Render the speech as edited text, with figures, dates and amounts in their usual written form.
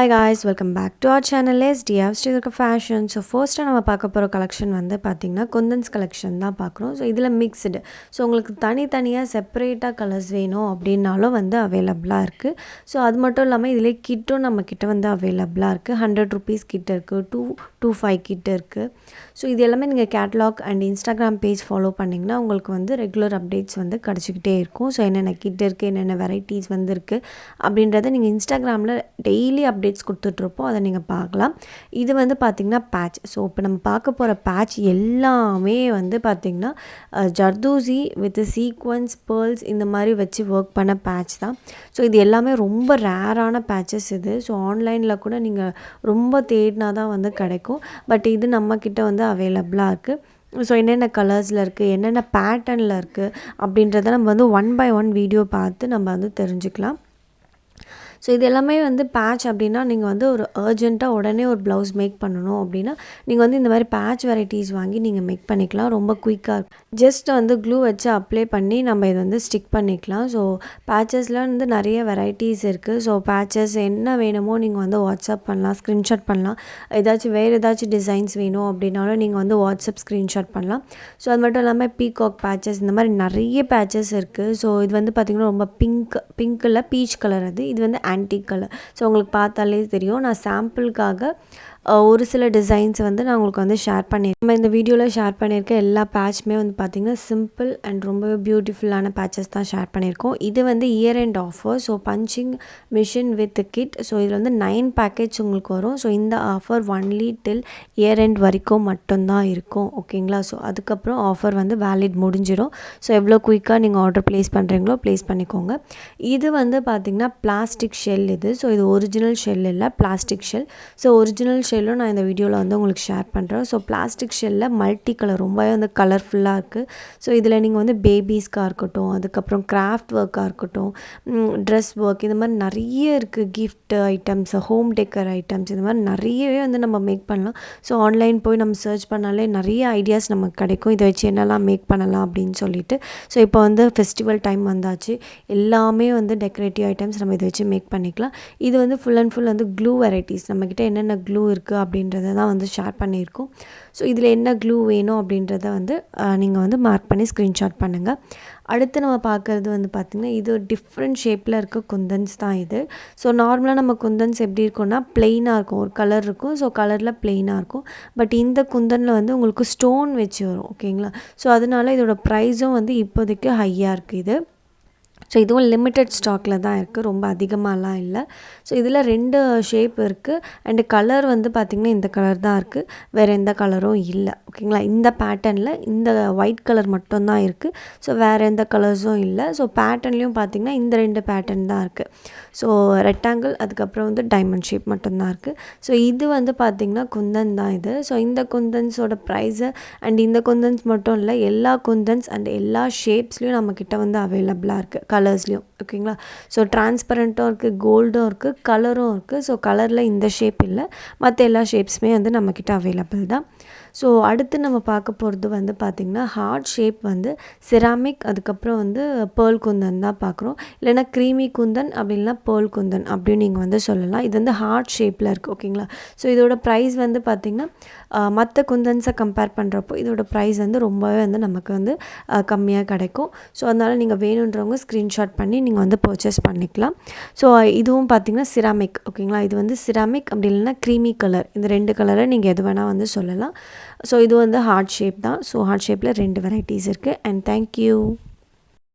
Hi guys, welcome back to our channel. Let's DF's fashion. So first நம்ம பார்க்க போற collection வந்து பாத்தீங்கன்னா குந்தன்ஸ் கலெக்ஷன் தான் பார்க்குறோம். ஸோ இதில் மிக்ஸ்டு. ஸோ உங்களுக்கு தனித்தனியாக செப்பரேட்டாக கலர்ஸ் வேணும் அப்படின்னாலும் வந்து அவைலபிளாக இருக்குது. ஸோ அது மட்டும் இல்லாமல் இதில் கிட்டும் நம்மக்கிட்ட வந்து அவைலபிளாக இருக்குது. 100 rupees கிட்ட இருக்குது, 225 கிட்ட இருக்குது. ஸோ இது எல்லாமே நீங்கள் catalogue and Instagram page follow பண்ணிங்கன்னா உங்களுக்கு வந்து ரெகுலர் அப்டேட்ஸ் வந்து கிடச்சிக்கிட்டே இருக்கும். ஸோ என்னென்ன கிட் இருக்குது, என்னென்ன வெரைட்டிஸ் வந்து இருக்குது அப்படின்றத நீங்கள் இன்ஸ்டாகிராமில் டெய்லி அப்டேட்ஸ் கொடுத்துட்ருப்போம். அதை நீங்கள் பார்க்கலாம். இது வந்து பார்த்திங்கன்னா பேட்ச். ஸோ இப்போ நம்ம பார்க்க போகிற பேட்ச் எல்லாமே வந்து பார்த்திங்கன்னா ஜர்தூசி வித் சீக்வன்ஸ் பேர்ல்ஸ் இந்த மாதிரி வச்சு ஒர்க் பண்ண பேட்ச் தான். ஸோ இது எல்லாமே ரொம்ப ரேரான பேட்சஸ் இது. ஸோ ஆன்லைனில் கூட நீங்கள் ரொம்ப தேடினா தான் வந்து கிடைக்கும். பட் இது நம்மக்கிட்ட வந்து அவைலபிளாக இருக்குது. ஸோ என்னென்ன கலர்ஸில் இருக்குது, என்னென்ன பேட்டர்னில் இருக்குது அப்படின்றத நம்ம வந்து 1 by 1 வீடியோ பார்த்து நம்ம வந்து தெரிஞ்சுக்கலாம். ஸோ இது எல்லாமே வந்து பேட்ச் அப்படின்னா நீங்கள் வந்து ஒரு அர்ஜென்ட்டாக உடனே ஒரு ப்ளவுஸ் மேக் பண்ணணும் அப்படின்னா நீங்கள் வந்து இந்த மாதிரி பேட்ச் வெரைட்டிஸ் வாங்கி நீங்கள் மேக் பண்ணிக்கலாம். ரொம்ப குயிக்காக இருக்கும். ஜஸ்ட் வந்து க்ளூ வச்சு அப்ளை பண்ணி நம்ம இதை வந்து ஸ்டிக் பண்ணிக்கலாம். ஸோ பேட்சஸில் வந்து நிறைய வெரைட்டிஸ் இருக்குது. ஸோ பேட்சஸ் என்ன வேணுமோ நீங்கள் வந்து வாட்ஸ்அப் பண்ணலாம், ஸ்க்ரீன்ஷாட் பண்ணலாம். வேறு ஏதாச்சும் டிசைன்ஸ் வேணும் அப்படின்னாலும் நீங்கள் வந்து வாட்ஸ்அப் ஸ்க்ரீன்ஷாட் பண்ணலாம். ஸோ அது மட்டும் இல்லாமல் பீகாக் பேட்சஸ் இந்த மாதிரி நிறைய பேட்சஸ் இருக்குது. ஸோ இது வந்து பார்த்திங்கன்னா ரொம்ப பிங்க்கில் பீச் கலர் இது வந்து ஆன்டிக் கலர். ஸோ உங்களுக்கு பார்த்தாலே தெரியும். நான் சாம்பிளுக்காக ஒரு சில டிசைன்ஸ் வந்து நான் உங்களுக்கு வந்து ஷேர் பண்ணியிருக்கேன். நம்ம இந்த வீடியோவில் ஷேர் பண்ணியிருக்க எல்லா பேட்சுமே வந்து பார்த்திங்கன்னா சிம்பிள் அண்ட் ரொம்பவே பியூட்டிஃபுல்லான பேட்சஸ் தான் ஷேர் பண்ணியிருக்கோம். இது வந்து year end offer. So punching machine with kit. So இதில் வந்து 9 பேக்கேஜ் உங்களுக்கு வரும். ஸோ இந்த offer only till year end வரைக்கும் மட்டும்தான் இருக்கும். ஓகேங்களா? ஸோ அதுக்கப்புறம் ஆஃபர் வந்து வேலிட் முடிஞ்சிடும். ஸோ எவ்வளோ குயிக்காக நீங்கள் ஆர்டர் ப்ளேஸ் பண்ணுறீங்களோ ப்ளேஸ் பண்ணிக்கோங்க. இது வந்து பார்த்திங்கன்னா பிளாஸ்டிக் ஷெல் இது. ஸோ இது ஒரிஜினல் ஷெல் இல்லை, பிளாஸ்டிக் ஷெல். ஸோ ஒரிஜினல் ஷெல்லும் நான் இந்த வீடியோவில் வந்து உங்களுக்கு ஷேர் பண்ணுறேன். ஸோ பிளாஸ்டிக் ஷெல்லில் மல்டி கலர் ரொம்பவே வந்து கலர்ஃபுல்லாக இருக்குது. ஸோ இதில் நீங்கள் வந்து பேபிஸ்க்காக இருக்கட்டும், அதுக்கப்புறம் கிராஃப்ட் ஒர்க்காக இருக்கட்டும், ட்ரெஸ் ஒர்க், இந்த மாதிரி நிறைய இருக்குது. Gift items, home decker items, இந்த மாதிரி நிறையவே வந்து நம்ம மேக் பண்ணலாம். ஸோ ஆன்லைன் போய் நம்ம சர்ச் பண்ணாலே நிறைய ஐடியாஸ் நமக்கு கிடைக்கும். இதை வச்சு என்னெல்லாம் மேக் பண்ணலாம் அப்படின்னு சொல்லிட்டு. ஸோ இப்போ வந்து ஃபெஸ்டிவல் டைம் வந்தாச்சு. எல்லாமே வந்து டெக்கரேட்டிவ் ஐட்டம்ஸ் நம்ம இதை வச்சு மேக் பண்ணிக்கலாம். இது வந்து ஃபுல் அண்ட் ஃபுல் வந்து க்ளூ வெரைட்டிஸ். நம்மக்கிட்ட என்னென்ன க்ளூ இருக்குது அப்படின்றத தான் வந்து ஷேர் பண்ணியிருக்கோம். ஸோ இதில் என்ன க்ளூ வேணும் அப்படின்றத வந்து நீங்கள் வந்து மார்க் பண்ணி ஸ்க்ரீன்ஷாட் பண்ணுங்கள். அடுத்து நம்ம பார்க்குறது வந்து பார்த்திங்கன்னா இது ஒரு டிஃப்ரெண்ட் ஷேப்பில் இருக்க குந்தன்ஸ் தான் இது. ஸோ நார்மலாக நம்ம குந்தன்ஸ் எப்படி இருக்கும்னா ப்ளெயினாக இருக்கும், ஒரு கலர் இருக்கும். ஸோ கலரில் ப்ளெயினாக இருக்கும். பட் இந்த குந்தனில் வந்து உங்களுக்கு ஸ்டோன் வச்சு வரும். ஓகேங்களா? ஸோ அதனால இதோட ப்ரைஸும் வந்து இப்போதைக்கு ஹையாக இருக்குது இது. ஸோ இதுவும் லிமிட்டட் ஸ்டாக்கில் தான் இருக்குது, ரொம்ப அதிகமாகலாம் இல்லை. ஸோ இதில் 2 ஷேப் இருக்குது. அண்டு கலர் வந்து பார்த்திங்கன்னா இந்த கலர் தான் இருக்குது, வேறு எந்த கலரும் இல்லை. ஓகேங்களா? இந்த பேட்டர்னில் இந்த ஒயிட் கலர் மட்டும்தான் இருக்குது. ஸோ வேறு எந்த கலர்ஸும் இல்லை. ஸோ பேட்டர்ன்லேயும் பார்த்திங்கன்னா இந்த 2 பேட்டர்ன் தான் இருக்குது. ஸோ ரெக்டாங்கிள், அதுக்கப்புறம் வந்து டைமண்ட் ஷேப் மட்டும்தான் இருக்குது. ஸோ இது வந்து பார்த்திங்கன்னா குந்தன் தான் இது. ஸோ இந்த குந்தன்ஸோட ப்ரைஸு அண்ட் இந்த குந்தன்ஸ் மட்டும் இல்லை, எல்லா குந்தன்ஸ் அண்ட் எல்லா ஷேப்ஸ்லேயும் நம்மக்கிட்ட வந்து அவைலபிளாக இருக்குது, கலர்ஸ்லேயும். ஓகேங்களா? ஸோ டிரான்ஸ்பரண்ட்டும் இருக்குது, கோல்டும் இருக்குது, கலரும் இருக்குது. ஸோ கலரில் இந்த ஷேப் இல்லை, மற்ற எல்லா ஷேப்ஸுமே வந்து நம்மக்கிட்ட அவைலபிள் தான். ஸோ அடுத்து நம்ம பார்க்க போகிறது வந்து பார்த்திங்கன்னா ஹார்ட் ஷேப் வந்து செராமிக், அதுக்கப்புறம் வந்து பேர்ல் குந்தன் தான் பார்க்குறோம். இல்லைனா க்ரீமி குந்தன் அப்படி இல்லைனா பேர்ல் குந்தன் அப்படின்னு நீங்கள் வந்து சொல்லலாம். இது வந்து ஹார்ட் ஷேப்பில் இருக்குது. ஓகேங்களா? ஸோ இதோட ப்ரைஸ் வந்து பார்த்திங்கன்னா மற்ற குந்தன்ஸை கம்பேர் பண்ணுறப்போ இதோட ப்ரைஸ் வந்து ரொம்பவே வந்து நமக்கு வந்து கம்மியாக கிடைக்கும். ஸோ அதனால் நீங்கள் வேணுன்றவங்க ஸ்க்ரீன்ஷாட் பண்ணி நீங்கள் வந்து பர்ச்சேஸ் பண்ணிக்கலாம். ஸோ இதுவும் பார்த்திங்கன்னா சிராமிக். ஓகேங்களா? இது வந்து சிராமிக் அப்படி இல்லைனா க்ரீமி கலர், இந்த 2 கலரை நீங்கள் எது வேணால் வந்து சொல்லலாம். ஸோ இது வந்து ஹார்ட் ஷேப் தான். ஸோ ஹார்ட் ஷேப்பில் 2 வெரைட்டிஸ் இருக்குது. And thank you.